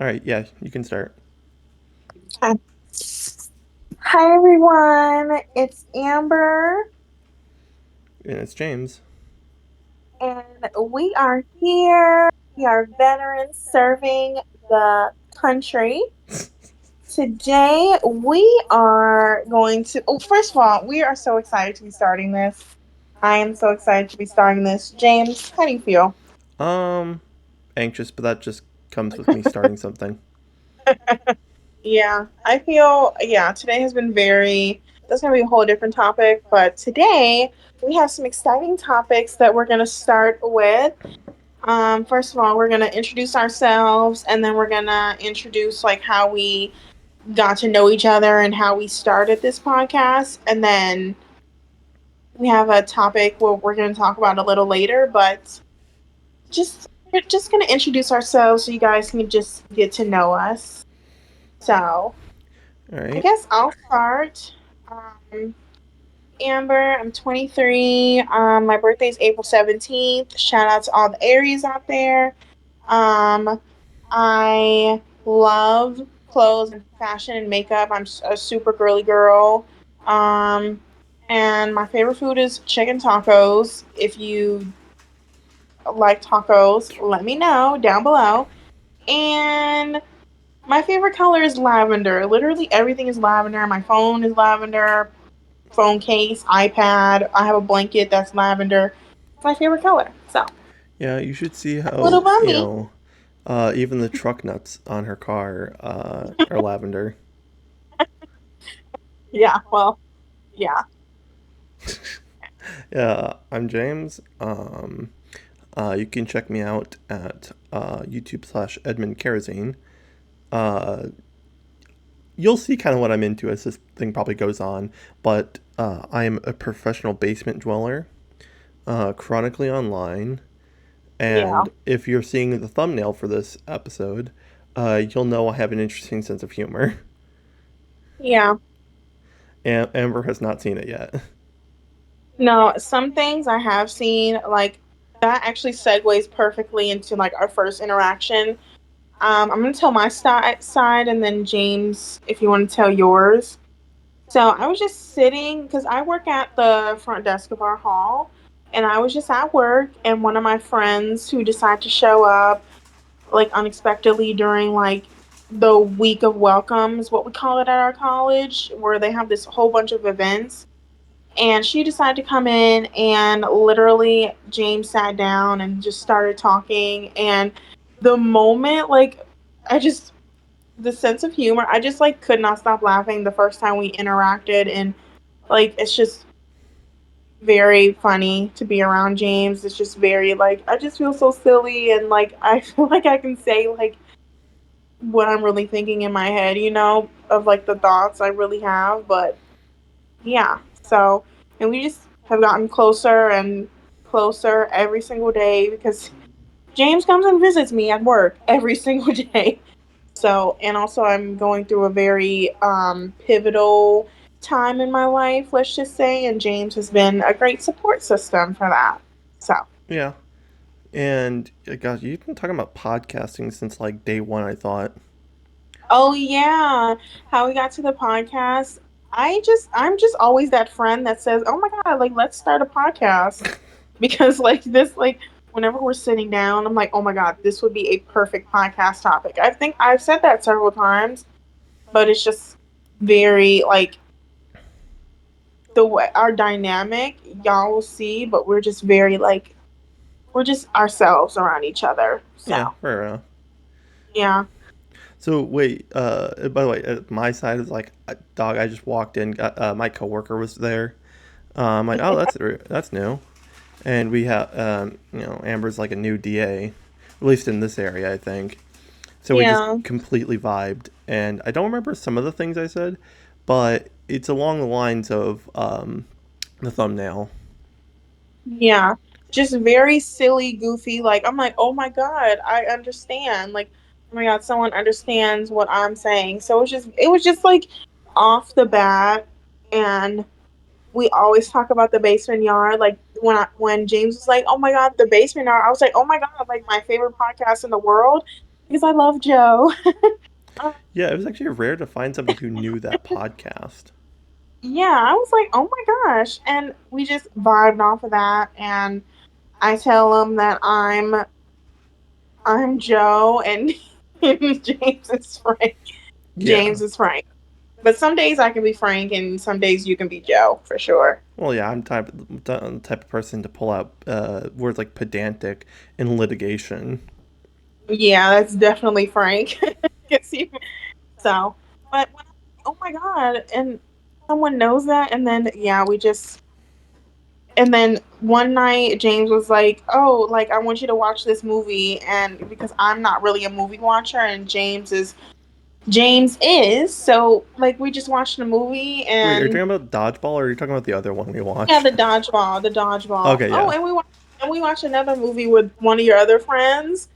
All right, yeah, you can start. Okay. Hi everyone, it's Amber, And it's James. and we are here. We are veterans serving the country. Today we are going to. Oh, first of all, we are so excited to be starting this. I am so excited to be starting this. James, how do you feel? Um, Anxious, but that just comes with me starting something. Yeah, I feel. Yeah, today has been very. That's gonna be a whole different topic, but today we have some exciting topics that we're gonna start with. First of all, we're gonna introduce ourselves, and then we're gonna introduce like how we got to know each other and how we started this podcast, and then we have a topic where we're gonna talk about a little later. But just we're just gonna introduce ourselves so you guys can just get to know us. So All I right. guess I'll start. Um, Amber, I'm 23. My birthday's April 17th. Shout out to all the Aries out there. Um, I love clothes and fashion and makeup. I'm a super girly girl. Um, and my favorite food is chicken tacos. If you like tacos, let me know down below. And my favorite color is lavender. Literally everything is lavender. My phone is lavender. Phone case, iPad. I have a blanket that's lavender. It's my favorite color. So, Yeah, you should see that's a little how, about me. even the truck nuts on her car are lavender. Yeah, well, yeah. Yeah, I'm James. You can check me out at YouTube/Edmund Kerosene. Uh, you'll see kind of what I'm into as this thing probably goes on, but I am a professional basement dweller, chronically online. Yeah. And if you're seeing the thumbnail for this episode, you'll know I have an interesting sense of humor. Yeah. And Amber has not seen it yet. No, some things I have seen, like that actually segues perfectly into like our first interaction. I'm gonna tell my side, and then James, if you want to tell yours. So I was just sitting because I work at the front desk of our hall, and I was just at work, and one of my friends who decided to show up like unexpectedly during like the week of welcomes, what we call it at our college, where they have this whole bunch of events. And she decided to come in, and literally James sat down and just started talking. And the moment, like, I just, the sense of humor, I just like could not stop laughing the first time we interacted. And like, it's just very funny to be around James. It's just very, like, I just feel so silly. And like, I feel like I can say, like, what I'm really thinking in my head, of like the thoughts I really have. But yeah, so, and we just have gotten closer and closer every single day because James comes and visits me at work every single day. So, and also I'm going through a very pivotal time in my life, let's just say, and James has been a great support system for that. So, Yeah. And gosh, you've been talking about podcasting since like day one, I thought. oh yeah, how we got to the podcast. I'm just always that friend that says, "Oh my god, like let's start a podcast." Because like this like whenever we're sitting down, I'm like, "Oh my god, this would be a perfect podcast topic." I think I've said that several times, but it's just very like the way our dynamic, y'all will see, but we're just very like we're just ourselves around each other. So, Yeah, fair enough. yeah. So wait, by the way, my side is like, dog. I just walked in. Got, my coworker was there. I'm like, oh, that's new. And we have, Amber's like a new DA, at least in this area, I think. So we just Yeah. completely vibed, and I don't remember some of the things I said, but it's along the lines of the thumbnail. Yeah. Just very silly, goofy. Like, I'm like, oh my God, I understand. Like, oh my God, someone understands what I'm saying. So it was just like off the bat. And we always talk about the basement yard. Like, when James was like, oh my God, the basement yard, I was like, oh my God, like my favorite podcast in the world. because I love Joe. Uh, Yeah, it was actually rare to find somebody who knew that podcast. yeah, I was like, oh my gosh. And we just vibed off of that. And I tell him that I'm Joe and James is Frank. Yeah. James is Frank. But some days I can be Frank and some days you can be Joe for sure. Well, yeah, I'm type of person to pull out words like pedantic in litigation. Yeah, that's definitely Frank. Guess he- so, but when oh my God, and someone knows that, and then yeah, we just and then one night James was like, "Oh, like I want you to watch this movie," and because I'm not really a movie watcher, and James is, so like we just watched the movie, Wait, are you and talking about dodgeball or are you talking about the other one we yeah, watched? the dodgeball. Okay, Oh, yeah. and we watched another movie with one of your other friends,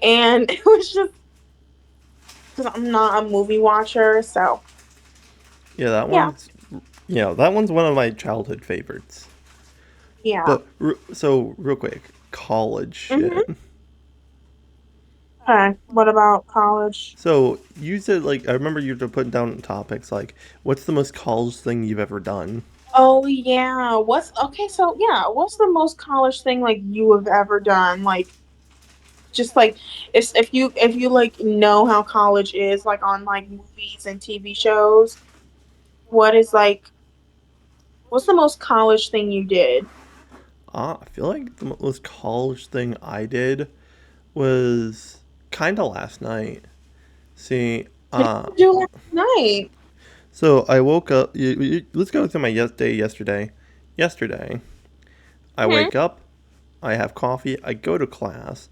and it was just because I'm not a movie watcher, so Yeah, that yeah, one's that one's one of my childhood favorites. yeah. But so real quick, college Hmm. shit. Okay. What about college? So you said like I remember you were putting down topics like what's the most college thing you've ever done? Oh yeah. What's okay, so yeah, what's the most college thing like you have ever done? Like just like if you like know how college is like on like movies and TV shows, what is like what's the most college thing you did? I feel like the most college thing I did was kind of last night. See, What did you do last night? so I woke up. Let's go through my day yesterday. Yesterday, I Hmm. wake up, I have coffee, I go to class,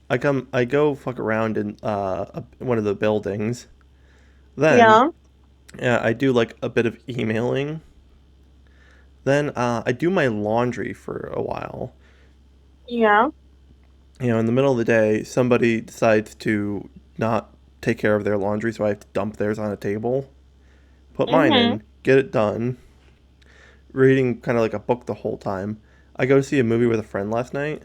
I go fuck around in one of the buildings. Then Yeah. I do like a bit of emailing. Then I do my laundry for a while. Yeah. In the middle of the day, somebody decides to not take care of their laundry, so I have to dump theirs on a table, put mine Mm-hmm. in, get it done. Reading kind of like a book the whole time. I go to see a movie with a friend last night.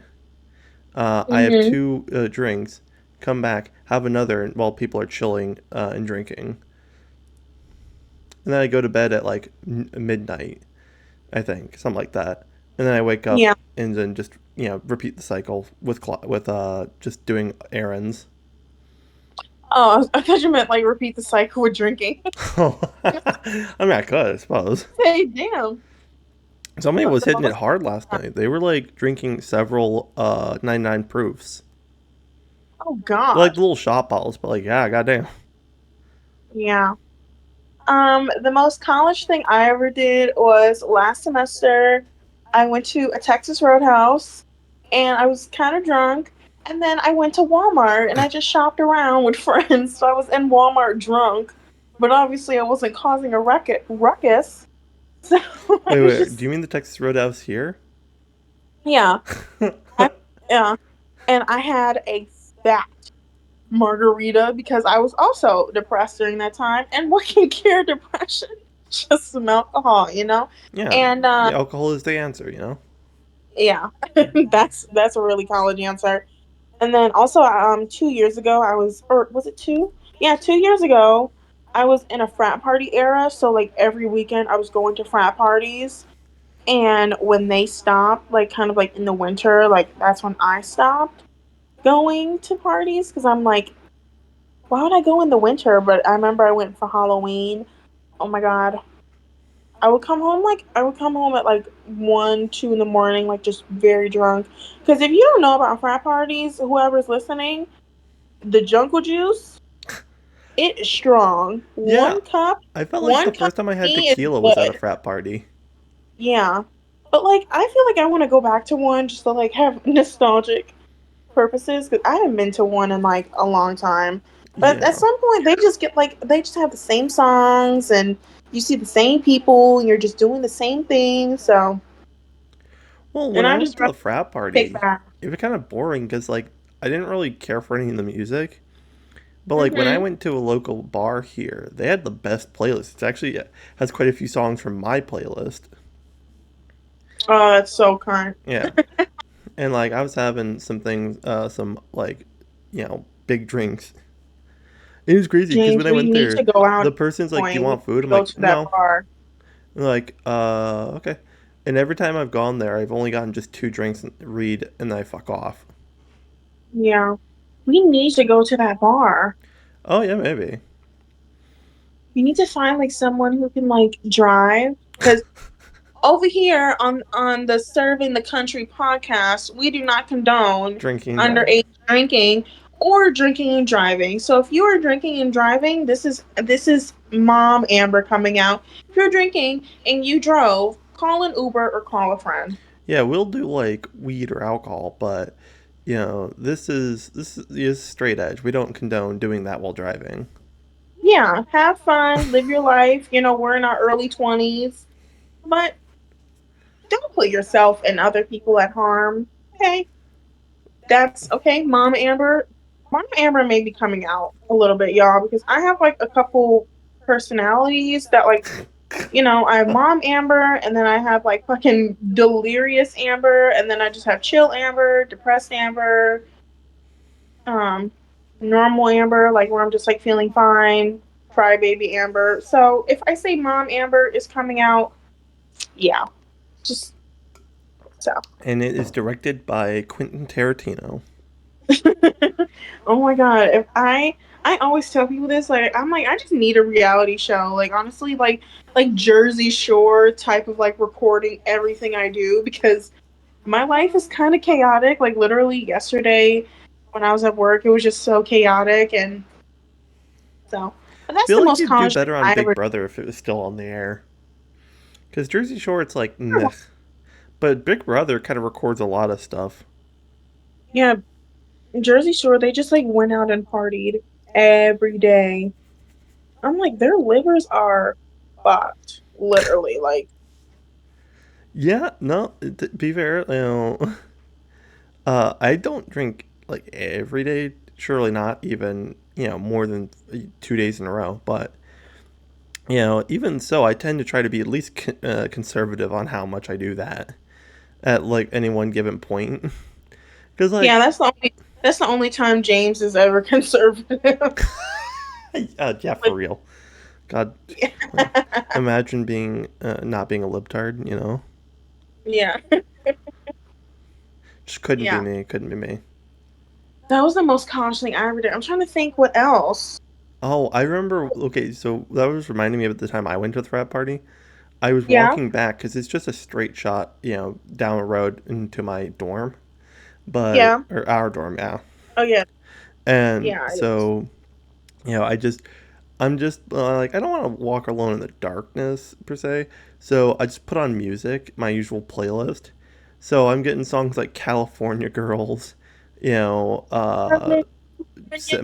I have Mm-hmm. two drinks, come back, have another while people are chilling and drinking. And then I go to bed at like midnight, I think, something like that. And then I wake up Yeah. and then just repeat the cycle with just doing errands. Oh, I thought you meant like repeat the cycle with drinking. I mean, I could, I suppose. Hey, damn. Somebody What was the hitting it most? hard last night. They were like drinking several 99 proofs. Oh They're like God. the little shot bottles, but like, yeah, goddamn. Yeah. The most college thing I ever did was last semester. I went to a Texas Roadhouse and I was kind of drunk. And then I went to Walmart and I just shopped around with friends. So I was in Walmart drunk, but obviously I wasn't causing a ruckus. So I Wait, was wait. Do just, you mean the Texas Roadhouse here? yeah, I, yeah. And I had a fat margarita because I was also depressed during that time. And what can cure depression? Just some alcohol, you know? Yeah, And yeah. Alcohol is the answer. yeah, that's a really college answer. And then also 2 years ago I was or was it two? Yeah, 2 years ago I was in a frat party era. So like every weekend I was going to frat parties. And when they stopped, like kind of like in the winter, like that's when I stopped going to parties because I'm like, why would I go in the winter? But I remember I went for Halloween. Oh my God. I would come home at like 1, 2 in the morning, like just very drunk. Because if you don't know about frat parties, whoever's listening, the jungle juice, it is strong. Yeah, One cup, I felt like one the cup first time I of had me is tequila was at a good. frat party. Yeah. But like I feel like I want to go back to one just to like have nostalgic purposes because I haven't been to one in like a long time. But at Yeah. some point, they just get like they just have the same songs and you see the same people and you're just doing the same thing. So, Well, when and I I went just to the rather frat kick party, back. it was kind of boring because like I didn't really care for any of the music. But like when I Hmm. went to a local bar here, they had the best playlist. It actually has quite a few songs from my playlist. Oh, that's so kind. Yeah. And like I was having some things, some like, big drinks. It was crazy because James, when I we went need to there, go out the at person's some like, "Do you point. We want need food?" to I'm go like, to that "No." bar. They're like, okay." And every time I've gone there, I've only gotten just two drinks and read, and then I fuck off. Yeah. We need to go to that bar. Oh yeah, maybe. We need to find like someone who can like drive because over here on the Serving the Country podcast, we do not condone Drinking and driving. underage drinking or drinking and driving. So if you are drinking and driving, this is Mom Amber coming out. If you're drinking and you drove, call an Uber or call a friend. Yeah, we'll do like weed or alcohol, but this is straight edge. We don't condone doing that while driving. Yeah, have fun, live your life. We're in our early 20s, but don't put yourself and other people at harm. Okay? That's okay, Mom Amber. Mom Amber may be coming out a little bit, y'all, because I have like a couple personalities that like, I have Mom Amber, and then I have like fucking delirious Amber, and then I just have chill Amber, depressed Amber, um, normal Amber, like where I'm just like feeling fine, crybaby Amber. So if I say Mom Amber is coming out, yeah, just so. And it is directed by Quentin Tarantino. Oh my god, if I always tell people this, like I'm like I just need a reality show. Like honestly, like Jersey Shore type of like recording everything I do because my life is kind of chaotic. Like literally yesterday when I was at work, it was just so chaotic and so but I that's feel the like most you'd do college thing better on I Big ever Brother if it was still on the air. Because Jersey Shore, it's like meh. But Big Brother kind of records a lot of stuff. yeah, Jersey Shore, they just like went out and partied every day. I'm like, their livers are fucked, literally. Like, Yeah, no, to be fair, I don't drink like every day. Surely not even more than 2 days in a row. But even so, I tend to try to be at least conservative on how much I do that at like any one given point. Because yeah, like, that's the only time James is ever conservative. yeah, for Like, real. God, yeah. like, imagine being not being a libtard. Yeah. Just couldn't be Yeah. me. Couldn't be me. That was the most college thing I ever did. I'm trying to think what else. Oh, I remember. Okay, so that was reminding me of the time I went to the frat party. I was Yeah. walking back because it's just a straight shot, down the road into my dorm, Yeah. or our dorm, yeah. Oh yeah. And Yeah, it is. so, I'm just like, I don't want to walk alone in the darkness per se. So I just put on music, my usual playlist. So I'm getting songs like California Girls, you know, uh, Girl.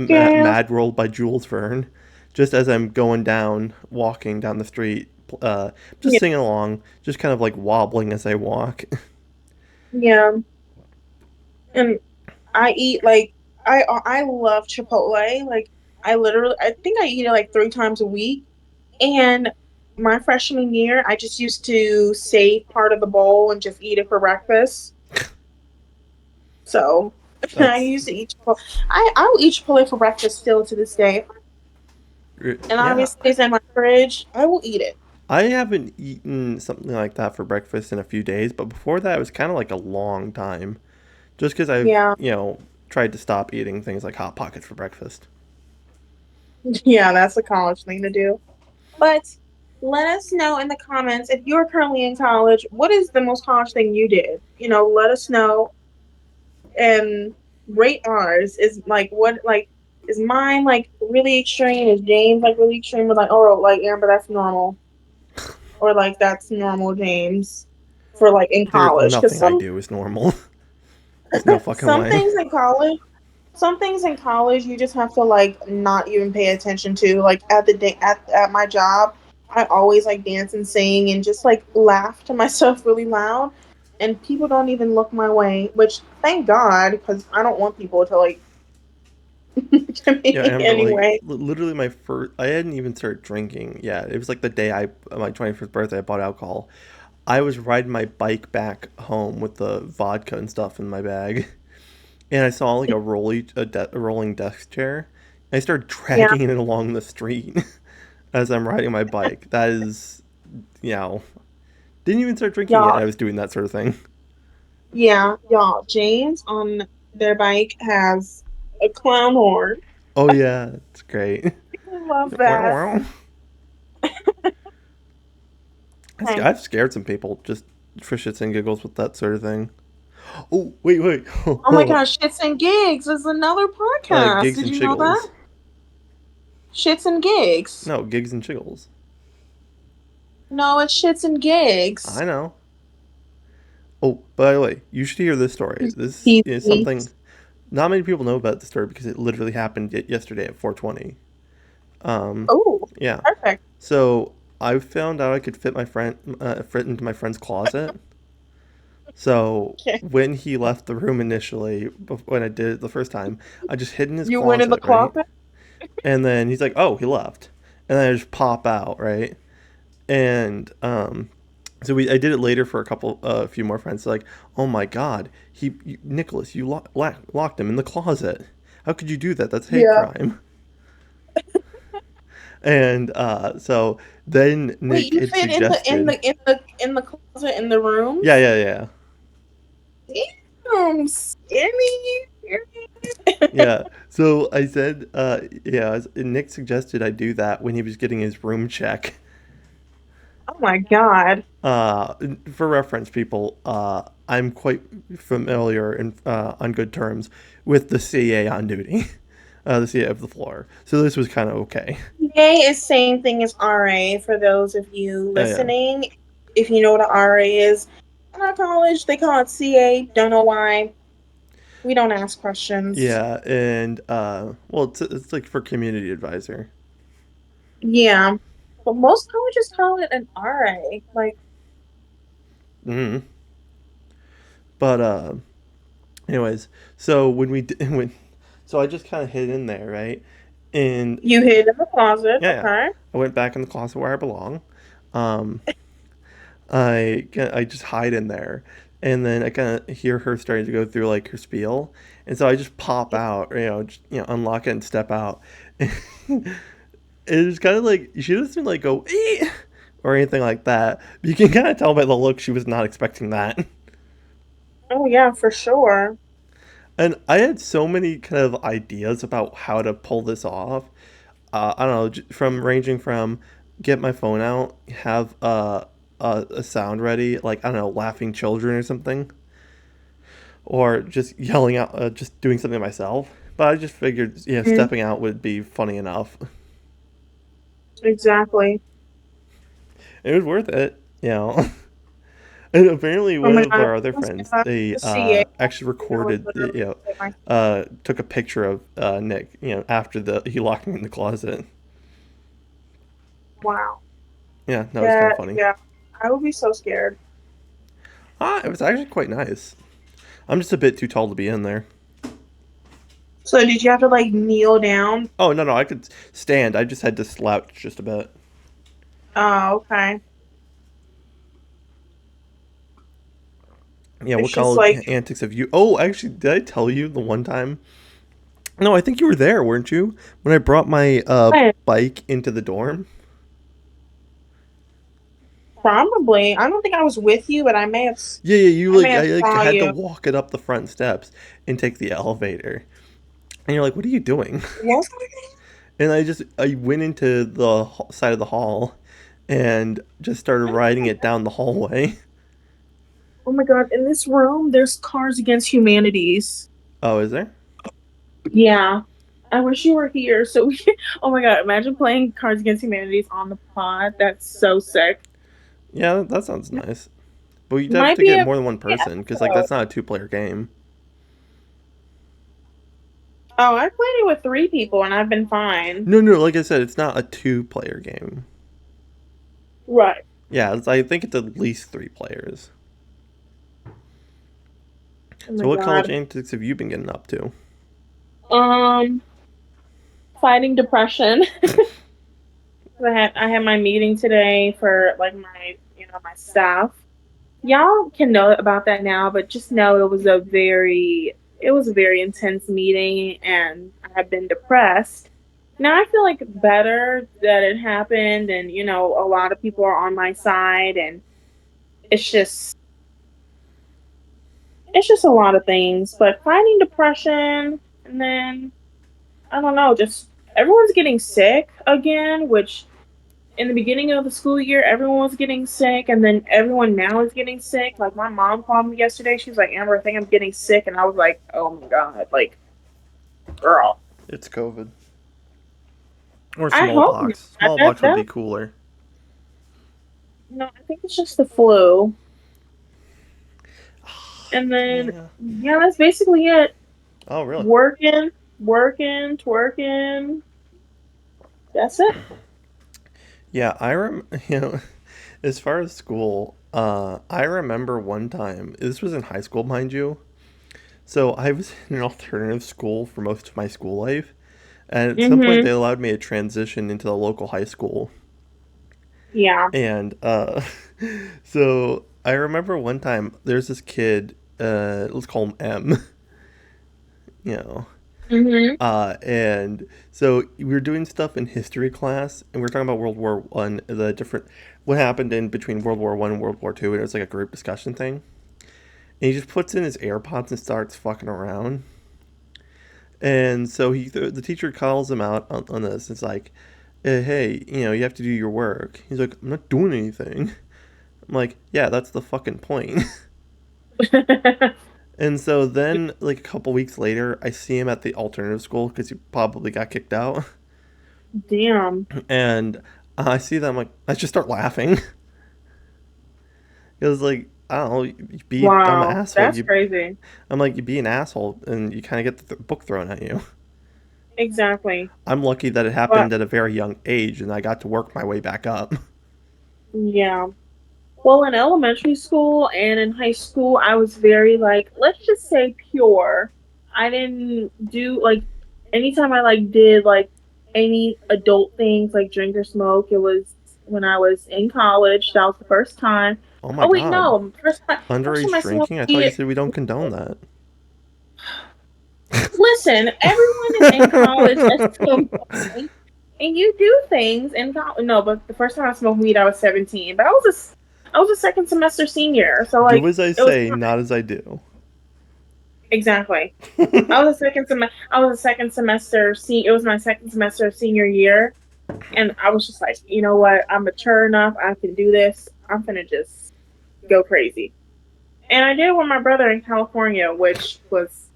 Mad World by Jules Verne, just as I'm going down, walking down the street, just Yeah. singing along, just kind of like wobbling as I walk. Yeah. And I eat like I love Chipotle. Like I think I eat it like 3 times a week. And my freshman year, I just used to save part of the bowl and just eat it for breakfast. So I That's used to eat Chipotle. I will eat Chipotle for breakfast still to this day. And yeah. obviously it's in my fridge. I will eat it. I haven't eaten something like that for breakfast in a few days, but before that, it was kind of like a long time. Just because I've, Yeah. tried to stop eating things like Hot Pockets for breakfast. Yeah, that's a college thing to do. But let us know in the comments if you're currently in college, what is the most college thing you did? Let us know and rate ours. Is like what like is mine like really extreme? Is James like really extreme? Or like like Amber, that's normal. Or like that's normal James for like in There, college. Because nothing I do is normal. There's no fucking some way. things in college some things in college you just have to like not even pay attention to. Like at the day at my job, I always like dance and sing and just like laugh to myself really loud, and people don't even look my way. Which thank God, because I don't want people to like to Yeah, me Amber, like anyway. literally my first, I hadn't even started drinking. Yeah, it was like the day my 21st birthday, I bought alcohol. I was riding my bike back home with the vodka and stuff in my bag. and I saw like a rolling desk chair. And I started Yeah, dragging it along the street as I'm riding my bike. That is, you know, didn't even start drinking yet, y'all. and I was doing that sort of thing. Yeah, y'all. James on their bike has a clown horn. Oh yeah, it's great. I love Like, wow, that. wow. Okay. I've scared some people just for shits and giggles with that sort of thing. Oh wait, wait. Oh my gosh, Shits and Gigs is another podcast. Gigs Did and you know that? Shiggles. Shits and Gigs. No, Gigs and Shiggles. No, it's Shits and Gigs. I know. Oh, by the way, you should hear this story. This He's, is something not many people know about the story because it literally happened yesterday at 4:20. Um, oh, yeah. perfect. So I found out I could fit into my friend's closet. So Okay. when he left the room initially, when I did it the first time, I just hid in his You went in the closet, right? closet? And then he's like, "Oh, he left," and then I just pop out, right? And so I did it later for a few more friends. They're like, "Oh my God, Nicholas, you locked him in the closet. How could you do that? That's hate Yeah. crime." And so then Wait, Nick you had fit in the in suggested, the in the in the closet in the yeah, rooms? yeah, yeah, Damn, skinny. yeah. So I said, yeah, Nick suggested I do that when he was getting his room check. Oh my God. Uh, for reference, people, I'm quite familiar and on good terms with the CA on duty, the CA of the floor. So this was kind of okay. CA is same thing as RA for those of you Yeah, yeah, listening. If you know what an RA is, in our college they call it CA. Don't know why. We don't ask questions. yeah. And well, it's like for community advisor. Yeah. But most colleges call it an RA. Like, Hmm. But anyways, so when so I just kind of hid in there, right? And you hid in the closet, yeah, yeah, okay? I went back in the closet where I belong. Um, I just hide in there, and then I kind of hear her starting to go through like her spiel, and so I just pop out, unlock it and step out. It's kind of like she doesn't like go or anything like that, but you can kind of tell by the look she was not expecting that. Oh yeah, for sure. And I had so many kind of ideas about how to pull this off. I don't know, from ranging from get my phone out, have a sound ready, like I don't know, laughing children or something, or just yelling out, just doing something myself. But I just figured, yeah, Mhm. stepping out would be funny enough. Exactly. It was worth it, you know. And apparently, Oh one my of God. our other I was friends, gonna they the CA. actually I would recorded, literally say my took a picture of Nick, after he locked me in the closet. wow. Yeah, that was kind Yeah, of funny. yeah. I would be so scared. It was actually quite nice. I'm just a bit too tall to be in there. So did you have to like kneel down? Oh no, no, I could stand. I just had to slouch just a bit. Oh, okay. Yeah, what It's just college like antics have you? Oh, actually, did I tell you the one time? No, I think you were there, weren't you? When I brought my eh, bike into the dorm. probably. I don't think I was with you, but Yeah, yeah, you I may like have I like saw had to you. walk it up the front steps and take the elevator. And you're like, "What are you doing?" Yes. And I went into the side of the hall and just started riding it down the hallway. Oh my God, in this room, there's Cars Against Humanities. Oh, is there? Yeah. I wish you were here. So we, oh my God, imagine playing Cards Against Humanities on the pod. That's so sick. Yeah, that sounds nice. But you'd have Might to be get a more than one person because like episode. that's not a two-player game. Oh, I played it with three people and I've been fine. No, no, like I said, it's not a two-player game. Right. Yeah, I think it's at least three players. Oh So my what college God. antics have you been getting up to? Um, Fighting depression. I had my meeting today for like my staff. Y'all can know about that now, but just know it was a very it was a very intense meeting, and I have been depressed. Now I feel like better that it happened, and a lot of people are on my side, and it's just it's just a lot of things. But fighting depression, and then I don't know, just everyone's getting sick again, which in the beginning of the school year, everyone was getting sick, and then everyone now is getting sick. Like my mom called me yesterday. She was like, "Amber, I think I'm getting sick," and I was like, "Oh my god, like, girl." It's COVID. Or I hope smallpox. not. That Smallpox would that be cooler. no, I think it's just the flu. And then Yeah. yeah, that's basically it. Oh, really? Working, working, twerking. That's it. Yeah, you know, as far as school, I remember one time, this was in high school, mind you. So I was in an alternative school for most of my school life. And at some point, they Mhm. allowed me to transition into the local high school. Yeah. And so I remember one time there's this kid, let's call him M, you know. Mhm. And so we were doing stuff in history class, and we were talking about World War One, the different what happened in between World War One and World War Two, and it was like a group discussion thing. And he just puts in his AirPods and starts fucking around. And so the teacher calls him out on this. It's like, hey, you have to do your work. He's like, I'm not doing anything. I'm like, yeah, that's the fucking point. And so then, like a couple weeks later, I see him at the alternative school because he probably got kicked out. Damn. And I see them, like, I just start laughing. Because, like, I don't know, I'm an Wow. asshole. That's crazy. I'm like, you be an asshole and you kind of get the book thrown at you. Exactly. I'm lucky that it But happened at a very young age and I got to work my way back up. yeah. Well, in elementary school and in high school, I was very like, let's just say pure. I didn't do like anytime I like did like any adult things like drink or smoke, it was when I was in college. That was the first time. Oh my Oh wait, god. no. First time Underage I smoked drinking? I thought you weed. said we don't condone that. Listen, everyone is in college at some point, and you do things in college. No, but the first time I smoked weed, I was 17. But I was a second semester senior, so Do like as I it was say, not as I do. exactly. I was a second semester. It was my second semester of senior year, and I was just like, you know what? I'm mature enough. I can do this. I'm gonna just go crazy. And I did it with my brother in California, which was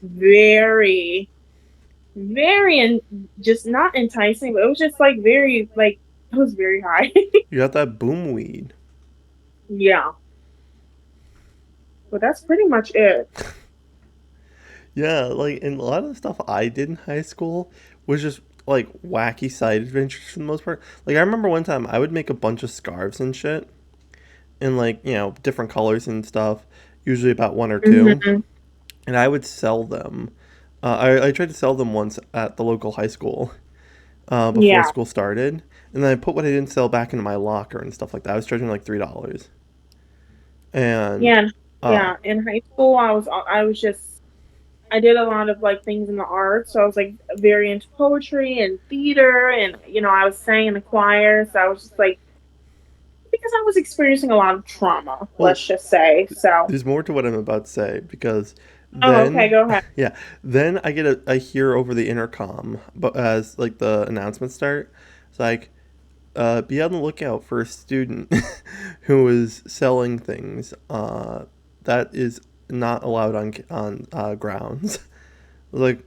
very very and just not enticing, but it was just like very like it was very high. You got that boom weed. Yeah, but that's pretty much it. Yeah, like, and a lot of the stuff I did in high school was just like wacky side adventures for the most part. Like, I remember one time I would make a bunch of scarves and shit in, like, different colors and stuff, usually about one or two, Hmm. and I would sell them. I tried to sell them once at the local high school before Yeah, school started, and then I put what I didn't sell back into my locker and stuff like that. I was charging like $3, and yeah, uh, yeah. In high school, I was just I did a lot of like things in the arts, so I was like very into poetry and theater, and I was sang in the choir, so I was just like because I was experiencing a lot of trauma, well, let's just say. So, there's more to what I'm about to say because oh, okay, then, go ahead. yeah, then I hear over the intercom, but as like the announcements start, it's like, be on the lookout for a student who is selling things that is not allowed on grounds. I was like,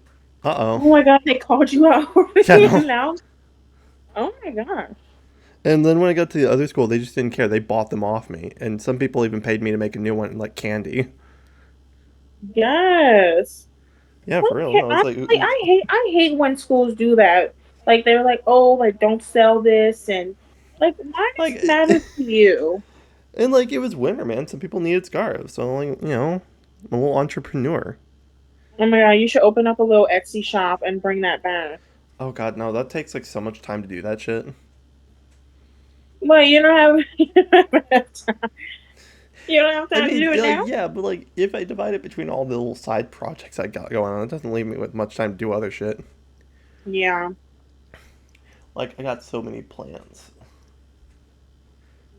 uh oh, Oh my god, they called you out for yeah, the no. announcement. Oh my gosh. And then when I got to the other school, they just didn't care. They bought them off me, and some people even paid me to make a new one, like candy. Yes. Yeah, for real. Okay. No, it's like, I hate when schools do that. Like they're like, oh, like don't sell this and like why does it like, matter to you? and like it was winter, man. Some people needed scarves, so like I'm a little entrepreneur. Oh my god, you should open up a little Etsy shop and bring that back. Oh god, no, that takes like so much time to do that shit. But you don't have, you don't have time. You don't have I time to mean, do it like, now? yeah, but like, if I divide it between all the little side projects I got going on, it doesn't leave me with much time to do other shit. Yeah. Like, I got so many plans.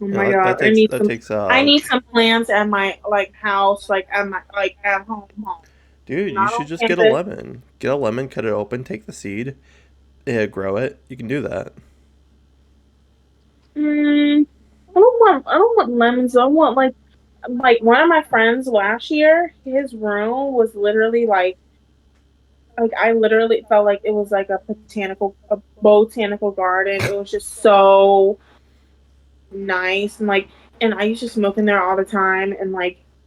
Oh You my know, god. that takes I need some plants at my like house, like at my like at home. dude, you Not should on just get a campus. lemon. Get a lemon, cut it open, take the seed, grow it. You can do that. Mm, I don't want lemons. I want like one of my friends last year, his room was literally like I literally felt like it was like a botanical garden. It was just so nice and I used to smoke in there all the time and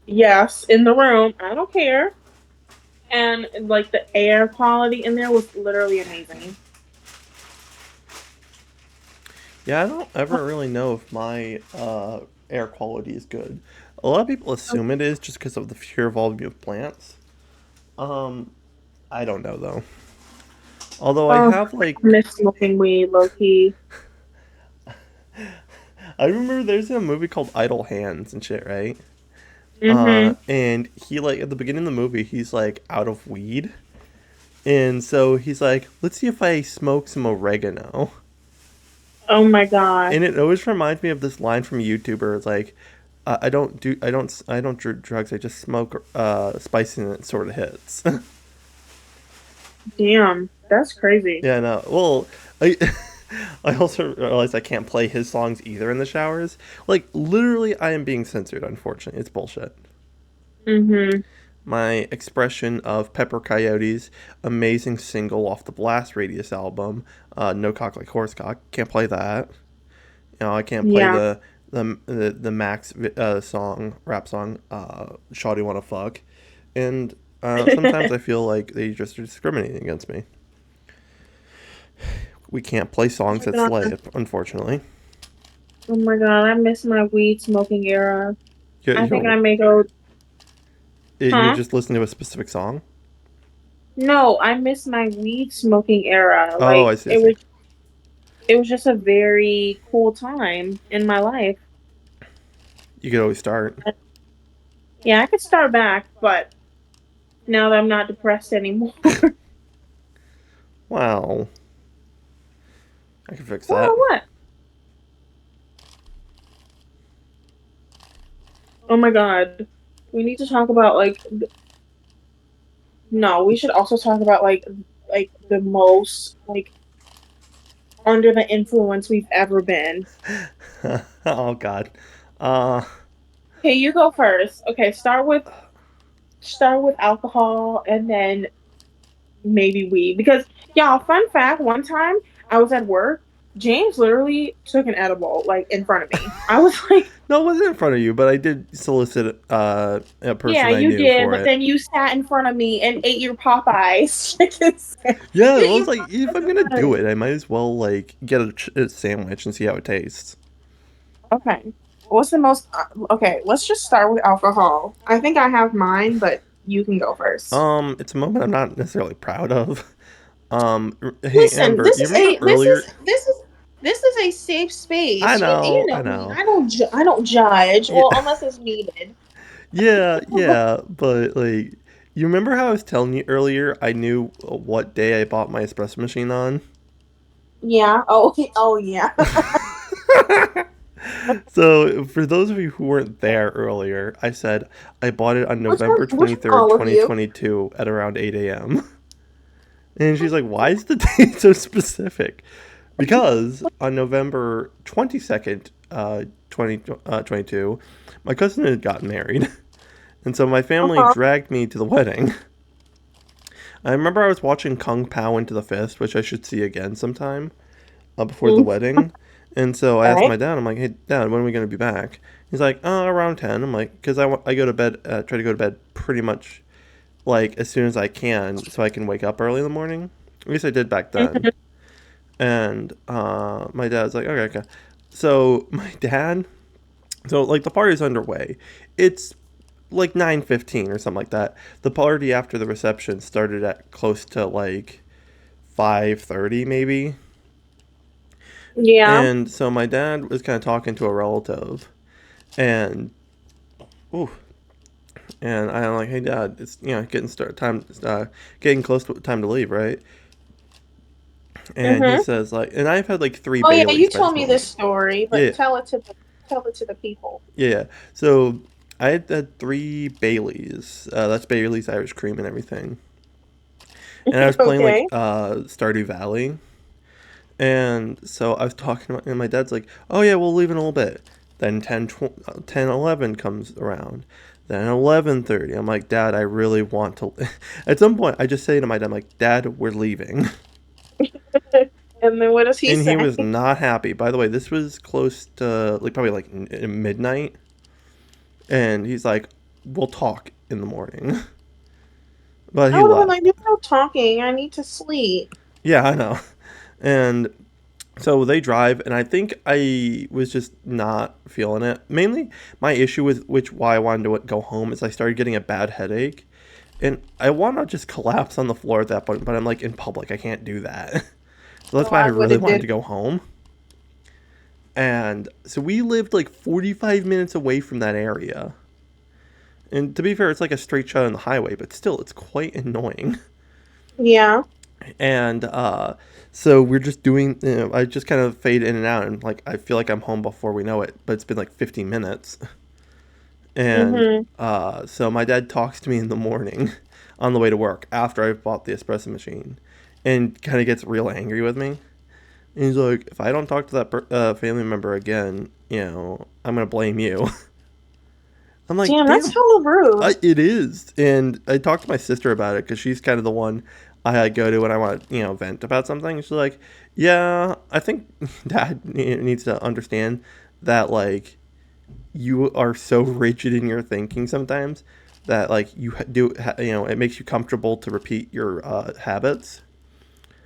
yes, in the room, I don't care. And like the air quality in there was literally amazing. Yeah, I don't ever really know if my air quality is good. A lot of people assume it is just because of the sheer volume of plants. Um, I don't know though. Although I Oh, have I like, miss smoking weed, low key. I remember there's a movie called Idle Hands and shit, right? Mm-hmm. And he like at the beginning of the movie, he's like out of weed, and so he's like, "Let's see if I smoke some oregano." Oh my God. And it always reminds me of this line from a YouTuber. It's like, I don't do drugs. I just smoke spice and it sort of hits." Damn, that's crazy. Yeah, no. Well, I I also realized I can't play his songs either in the showers. Like literally, I am being censored. Unfortunately, it's bullshit. Mm-hmm. My expression of Pepper Coyote's amazing single off the Blast Radius album, "No Cock Like Horse Cock." Can't play that. You know, I can't play Yeah. the Max song, rap song, "Shawty Wanna Fuck," and sometimes I feel like they just are discriminating against me. We can't play Oh songs my that slay God. it, unfortunately. Oh my God, I miss my weed smoking era. I think I Yo, may go, you huh? just listen to a specific song. No, I miss my weed smoking era. Oh, I see, I see. It was just a very cool time in my life. You could always start. Yeah, I could start back, but now that I'm not depressed anymore. Wow, I can fix Well, that. what? Oh my God. We need to talk about no, we should also talk about like the most under the influence we've ever been. Oh God. Uh, Okay, you go first. Okay, start with alcohol and then maybe weed. Because y'all, fun fact, one time I was at work, James literally took an edible like in front of me. I was like, no, it wasn't in front of you, but I did solicit a yeah, person I you knew did, for but it. then you sat in front of me and ate your Popeyes chicken sandwich. Yeah, You well, ate it's your like if I'm Popeyes gonna and do it, I might as well like get a sandwich and see how it tastes. okay. What's the most okay, let's just start with alcohol. I think I have mine, but you can go first. It's a moment I'm not necessarily proud of. Hey Listen, Amber, you remember earlier? this is a safe I space. You know, I know me. know. I don't judge. Yeah, Well, unless it's needed. yeah, yeah. But like, you remember how I was telling you earlier? I knew what day I bought my espresso machine on. Yeah. Oh, oh yeah. So, for those of you who weren't there earlier, I said I bought it on November Which one 23rd, all of you? 2022 at around 8 a.m. And she's like, why is the date so specific? Because on November 22nd, 2022, my cousin had gotten married. And so my family Uh-huh. dragged me to the wedding. I remember I was watching Kung Pao Into the Fist, which I should see again sometime before the Mm, wedding. And so I asked right. my dad, I'm like, hey, Dad, when are we going to be back? He's like, around 10. I'm like, because I go to bed, try to go to bed pretty much like as soon as I can so I can wake up early in the morning. At least I did back then. Mhm. And my dad's like, okay, okay. So my dad, so like the party's underway. It's like 9:15 or something like that. The party after the reception started at close to like 5:30 maybe. Yeah. And so my dad was kind of talking to a relative, and ooh. And I'm like, hey dad, it's getting start time, getting close to time to leave, right? And he Mm-hmm. says like, and I've had like three Oh yeah, Baileys you by told this me moment. this story, Yeah, but tell it to the people. yeah, yeah. So I had three Baileys. That's Bailey's Irish Cream and everything. And I was playing like Okay. Stardew Valley. And so I was talking to and my dad's like, oh yeah, we'll leave in a little bit. Then 10, 11 comes around. Then 11:30. I'm like, Dad, I really want to. At some point, I just say to my dad, I'm like, Dad, we're leaving. And then what does he And he say? was not happy. By the way, this was close to like probably like midnight. And he's like, we'll talk in the morning. But I he would have been left. like, "There's no talking. I need to sleep." Yeah, I know. And so they drive, and I think I was just not feeling it. Mainly, my issue with which why I wanted to go home is I started getting a bad headache, and I want to just collapse on the floor at that point. But I'm like in public, I can't do that. So that's So why I I would really have wanted did. to go home. And so we lived like 45 minutes away from that area. And to be fair, it's like a straight shot on the highway, but still, it's quite annoying. Yeah. And so we're just doing, I just kind of fade in and out, and like I feel like I'm home before we know it, but it's been like 15 minutes. And Mm-hmm. so my dad talks to me in the morning on the way to work after I've bought the espresso machine and kind of gets real angry with me. And he's like, if I don't talk to that family member again, I'm going to blame you. I'm like, Damn, that's damn, hella rude. it is. And I talked to my sister about it because she's kind of the one I go to when I want to, vent about something. She's like, yeah, I think dad needs to understand that, like, you are so rigid in your thinking sometimes that, like, it makes you comfortable to repeat your habits.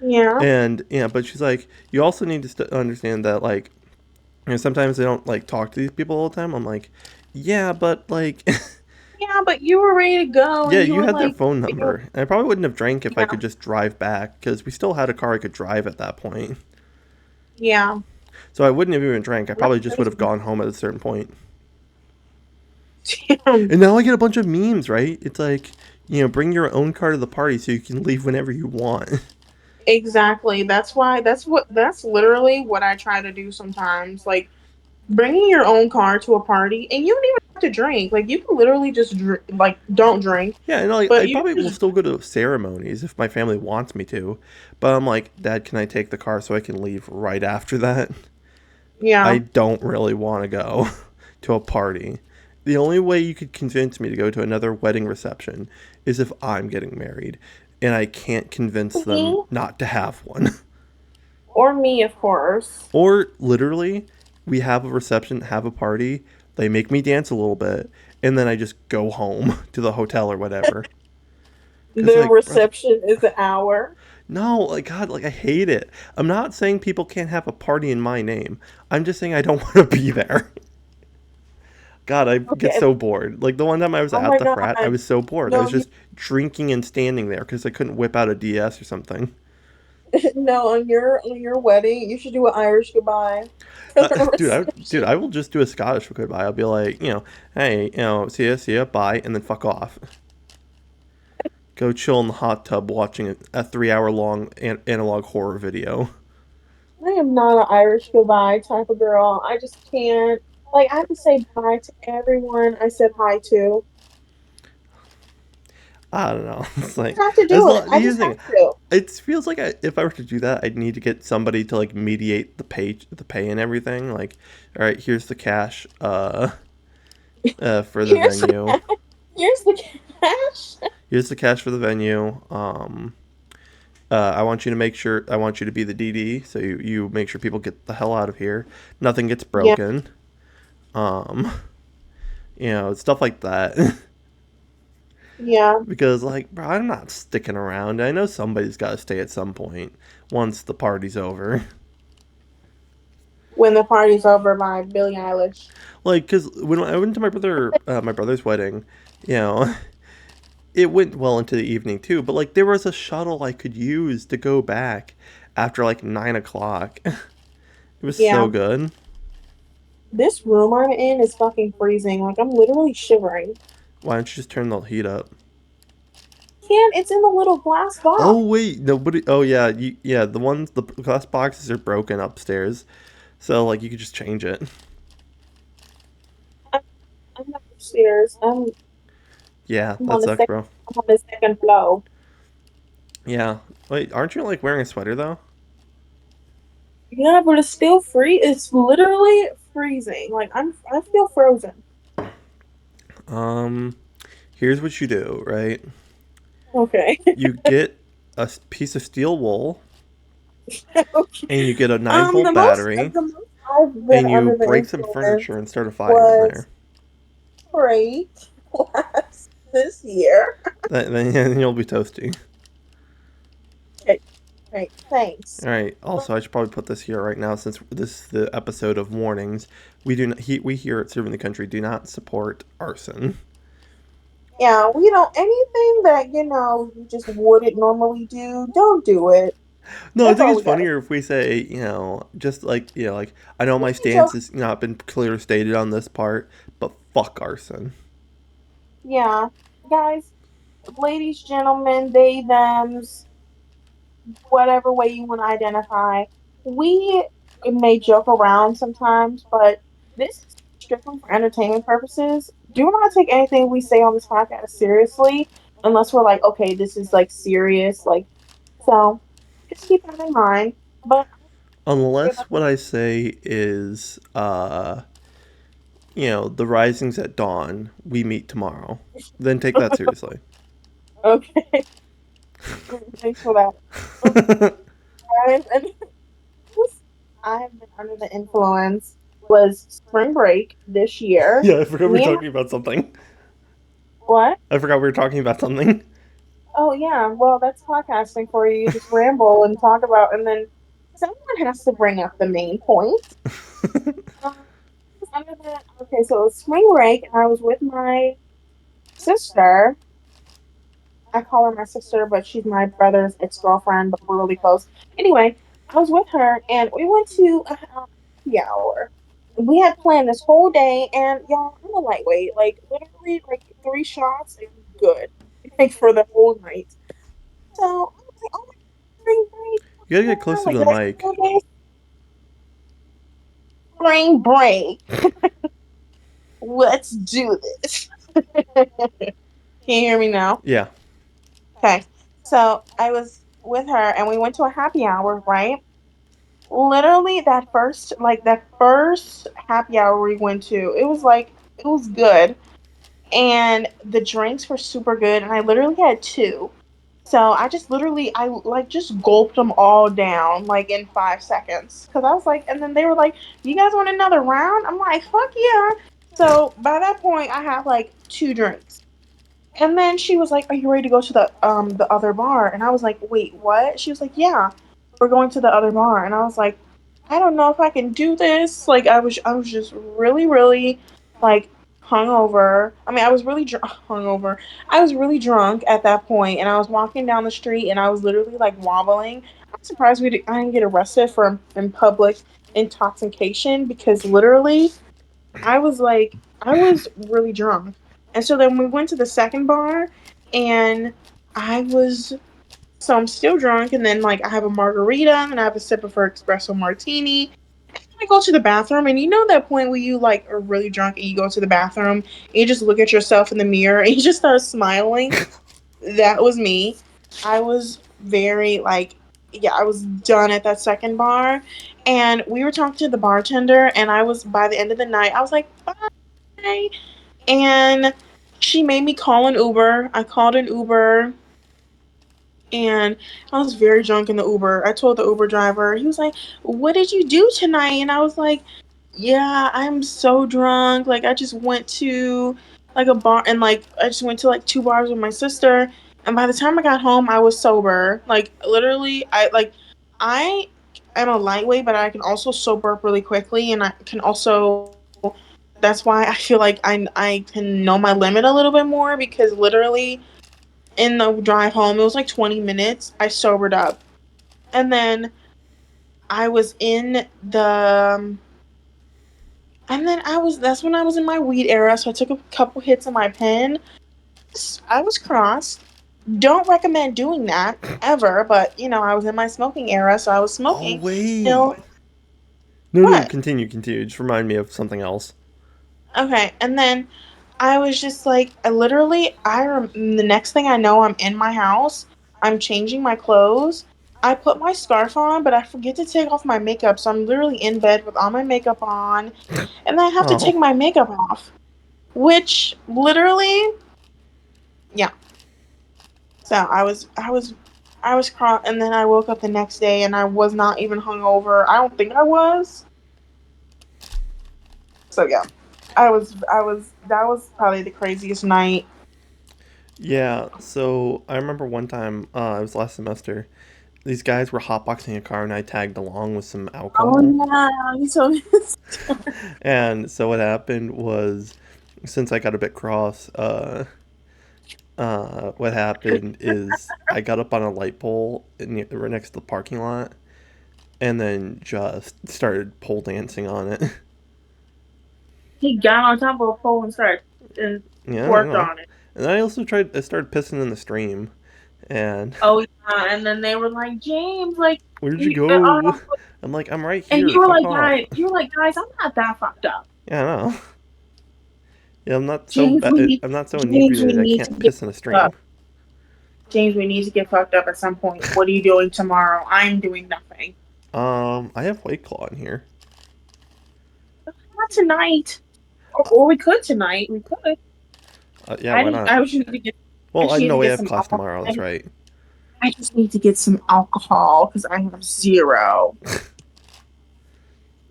Yeah. And, but she's like, you also need to understand that, like, sometimes they don't, like, talk to these people all the time. I'm like, yeah, but, like, Yeah, but you were ready to go yeah, and you you were had their like, phone you, number. And I probably wouldn't have drank if I yeah, could just drive back because we still had a car I could drive at that point. yeah. So I wouldn't have even drank. I That's probably just would have crazy. gone home at a certain point. Damn. And now I get a bunch of memes, right? It's like, bring your own car to the party so you can leave whenever you want. Exactly. That's literally what I try to do sometimes. Like bringing your own car to a party and you don't even have to drink. Like you can literally just like don't drink, Yeah, and like but I you probably will just still go to ceremonies if my family wants me to. But I'm like, Dad, can I take the car so I can leave right after that? I yeah. don't really want to go to a party. The only way you could convince me to go to another wedding reception is if I'm getting married, and I can't convince them Me not to have one. or me, of course. Or literally, we have a reception, have a party, they make me dance a little bit, and then I just go home to the hotel or whatever. Because, The like, brother, reception is an hour. no, like, God, like, I hate it. I'm not saying people can't have a party in my name. I'm just saying I don't want to be there. God, I get Okay. so bored. Like the one time I was Oh at my the frat, I God. was so bored. I was No, just drinking and standing there because I couldn't whip out a DS or something. no, on your wedding, you should do an Irish goodbye for the Dude, I reception. will just do a Scottish goodbye. I'll be like, hey, see ya, bye, and then fuck off. Go chill in the hot tub watching a 3 hour long analog horror video. I am not an Irish goodbye type of girl. I just can't. Like, I have to say bye to everyone I said hi to. I don't know. It's I like have to as do it. long I here's just the have thing. to. It feels like if I were to do that, I'd need to get somebody to like mediate the pay and everything. Like, all right, here's the cash for the Here's the venue. cash. Here's the cash. Here's the cash for the venue. I want you to make sure. I want you to be the DD, so you make sure people get the hell out of here. Nothing gets Yeah, broken. Um, stuff like that. yeah. Because like, bro, I'm not sticking around. I know somebody's got to stay at some point once the party's over. When the party's over by Billie Eilish. Like, cause when I went to my brother's wedding, you know, it went well into the evening too. But like, there was a shuttle I could use to go back after like 9 o'clock. It was so Yeah, good. This room I'm in is fucking freezing. Like I'm literally shivering. Why don't you just turn the heat up? Can't, it's in the little glass box. Oh wait, nobody. Oh yeah, yeah. The glass boxes are broken upstairs, so like you could just change it. I'm, I'm not upstairs. Yeah, I'm that on the sucks, second. bro. I'm on the second floor. Yeah. Wait, aren't you like wearing a sweater though? Yeah, but it's still free. It's literally freezing. Like I feel frozen. Um, here's what you do, right? Okay. You get a piece of steel wool, Okay. and you get a 9 volt battery, The most I've been and you under the break some influence furniture and start a fire in was there. great last this year. Then you'll be toasty. Okay, great, thanks. All right. Also, I should probably put this here right now since this is the episode of warnings. We do not, we here at Serving the Country do not support arson. Yeah, we don't anything that you just wouldn't normally do. Don't do it. No, I That's think all it's we gotta. funnier if we say, just like, like, I know my We stance joke. has not been clear stated on this part, but fuck arson. Yeah, guys, ladies, gentlemen, they, them's, whatever way you want to identify. We may joke around sometimes, but this is strictly for entertainment purposes. Do not take anything we say on this podcast seriously unless we're like, okay, this is like serious. Like, so just keep that in mind. But Unless what I say is, the risings at dawn, we meet tomorrow. Then take that seriously. okay, thanks for that. And I have been under the influence was spring break this year. Yeah, I forgot we were Me and my talking about something. what? I forgot we were talking about something. Oh yeah, well that's podcasting for you. You just ramble and talk about, and then someone has to bring up the main point. Under that, okay, so it was spring break, and I was with my sister. I call her my sister, but she's my brother's ex girlfriend, but we're really close. Anyway, I was with her, and we went to a happy hour. We had planned this whole day, and y'all, I'm a lightweight. Like literally, like 3 shots, like good, like for the whole night. So I was like, oh my spring break, You gotta get yeah, closer to like the the next mic. couple of days, spring break. Let's do this. Can you hear me now? Yeah. Okay. So I was with her and we went to a happy hour, right? Literally that first happy hour we went to, it was good. And the drinks were super good and I literally had two. So I like just gulped them all down like in 5 seconds. Cause I was like, and then they were like, you guys want another round? I'm like, fuck yeah. So by that point I have like two drinks. And then she was like, "Are you ready to go to the other bar?" And I was like, "Wait, what?" She was like, "Yeah, we're going to the other bar." And I was like, "I don't know if I can do this." Like I was just really really like hungover. I mean, I was really hungover. I was really drunk at that point, and I was walking down the street, and I was literally like wobbling. I'm surprised I didn't get arrested for in public intoxication because literally I was really drunk. And so then we went to the second bar and I was so I'm still drunk and then like I have a margarita and I have a sip of her espresso martini. I go to the bathroom and you know that point where you like are really drunk and you go to the bathroom and you just look at yourself in the mirror and you just start smiling. That was me. I was very like yeah, I was done at that second bar and we were talking to the bartender and I was by the end of the night I was like bye and she made me call an Uber. I called an Uber and I was very drunk in the Uber. I told the Uber driver, he was like, "What did you do tonight?" And I was like, "Yeah, I'm so drunk. Like I just went to like a bar and like I just went to like two bars with my sister and by the time I got home I was sober. Like literally I am a lightweight but I can also sober up really quickly and I can also that's why I feel like I can know my limit a little bit more because literally in the drive home, it was like 20 minutes. I sobered up. And then I was in the And then that's when I was in my weed era, so I took a couple hits of my pen. I was crossed. Don't recommend doing that ever, but I was in my smoking era, so I was Oh smoking wait. till No, no, what? continue, continue. Just remind me of something else. Okay, and then I was just like, I literally, the next thing I know, I'm in my house. I'm changing my clothes. I put my scarf on, but I forget to take off my makeup. So I'm literally in bed with all my makeup on, and then I have to take Oh. my makeup off, which literally, yeah. So I was crying, and then I woke up the next day, and I was not even hungover. I don't think I was. So yeah, I was. That was probably the craziest night. Yeah, so I remember one time, it was last semester, these guys were hotboxing a car and I tagged along with some Oh alcohol. yeah, you told me this story. And so what happened was, since I got a bit cross, what happened is I got up on a light pole right next to the parking lot and then just started pole dancing on it. He got on top of a pole and started and Yeah, you worked know. on it. And then I started pissing in the stream. And Oh yeah, and then they were like, James, like, where'd you you, go? I'm like, I'm right and here. Fuck off. you were like, guys, I'm not that fucked up. Yeah, I know. Yeah, James, I'm not so James, we inebriated I need to can't get piss in a fucked stream. up. James, we need to get fucked up at some point. What are you doing tomorrow? I'm doing nothing. I have White Claw in here. Not tonight. Uh, Or we could tonight. We could. yeah, why not? I just need to get. I Well, I just need know to we get have some class alcohol. tomorrow. That's right. I just need to get some alcohol because I have zero.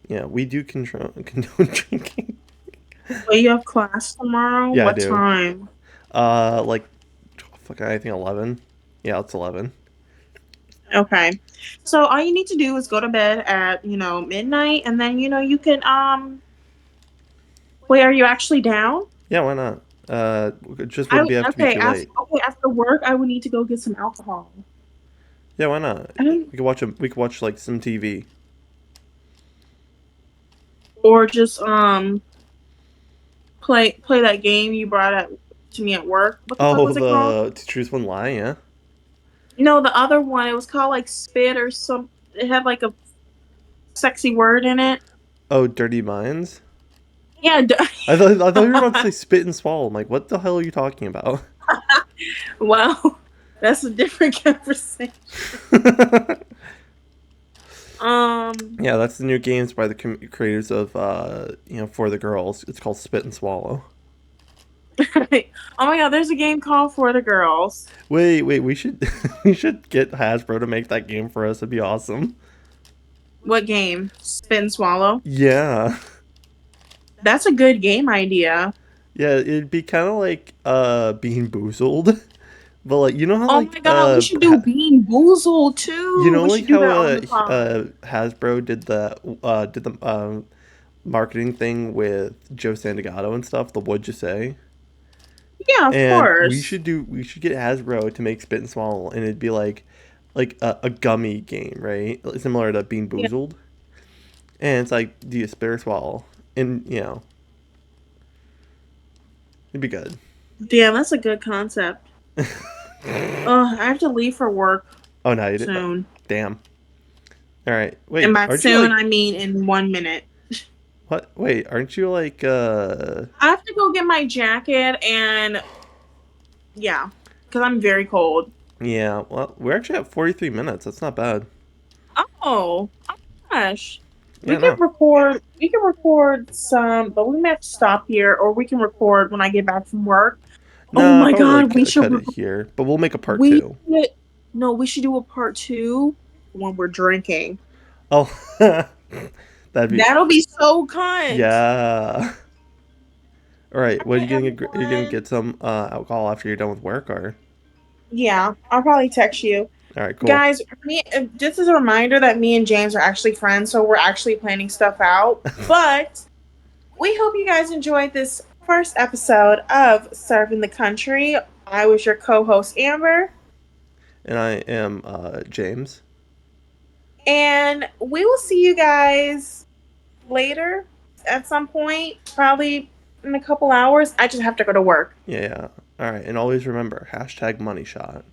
Yeah, we do condone drinking. Well, you have class tomorrow. Yeah, I What do. time? Like, fuck, I think 11. Yeah, it's 11. Okay. So all you need to do is go to bed at, midnight, and then, you can wait, are you actually down? Yeah, why not? It just wouldn't be have to be too late. After work I would need to go get some alcohol. Yeah, why not? Um, We could watch like some TV. or just play that game you brought at to me at work. What the fuck Oh, was it called? the To Truth One Lie, yeah. No, the other one, it was called like spit or some it had like a sexy word in it. Oh, Dirty Minds. Yeah, I thought you were about to say Spit and Swallow. I'm like, what the hell are you talking about? well, that's a different conversation. Um, Yeah, that's the new games by the creators of For the Girls. It's called Spit and Swallow. oh my god, there's a game called For the Girls. Wait, we should we should get Hasbro to make that game for us. It'd be awesome. What game? Spit and Swallow. Yeah. That's a good game idea. Yeah, it'd be kind of like Being Boozled. But like you know how Oh my god, we should do Bean Boozled you too. know We like should do how that on the pod. Hasbro did the marketing thing with Joe Santagato and stuff, the What'd You Say? Yeah, of And course. we should get Hasbro to make Spit and Swallow, and it'd be like a gummy game, right? Similar to Bean Yeah. Boozled. And it's like, do you spit or swallow? And it'd be good. Damn, that's a good concept. I have to leave for work Oh no, you did. soon. Damn. All right. And Wait, by aren't you soon, like I mean in 1 minute. what? Wait, aren't you like I have to go get my jacket and yeah, because I'm very cold. Yeah, well, we're actually at 43 minutes. That's not bad. Oh, gosh. Yeah, no. We can record some, but we may have to stop here, or we can record when I get back from work. Oh Nah, my probably like god, we should cut it here, but we'll make a part we two. should, no, we should do a part two when we're drinking. Oh, that'd be That'll be so cunt. yeah. All right, All what are right, you gonna are you gonna everyone. get some alcohol after you're done with work or? Yeah, I'll probably text you. All right, cool. Guys, just as a reminder that me and James are actually friends, so we're actually planning stuff out. But we hope you guys enjoyed this first episode of Serving the Country. I was your co host, Amber, And I am and and we will see you guys later at some point, probably in a couple hours. I just have to go to work. Yeah, yeah. All right, and always remember hashtag money shot.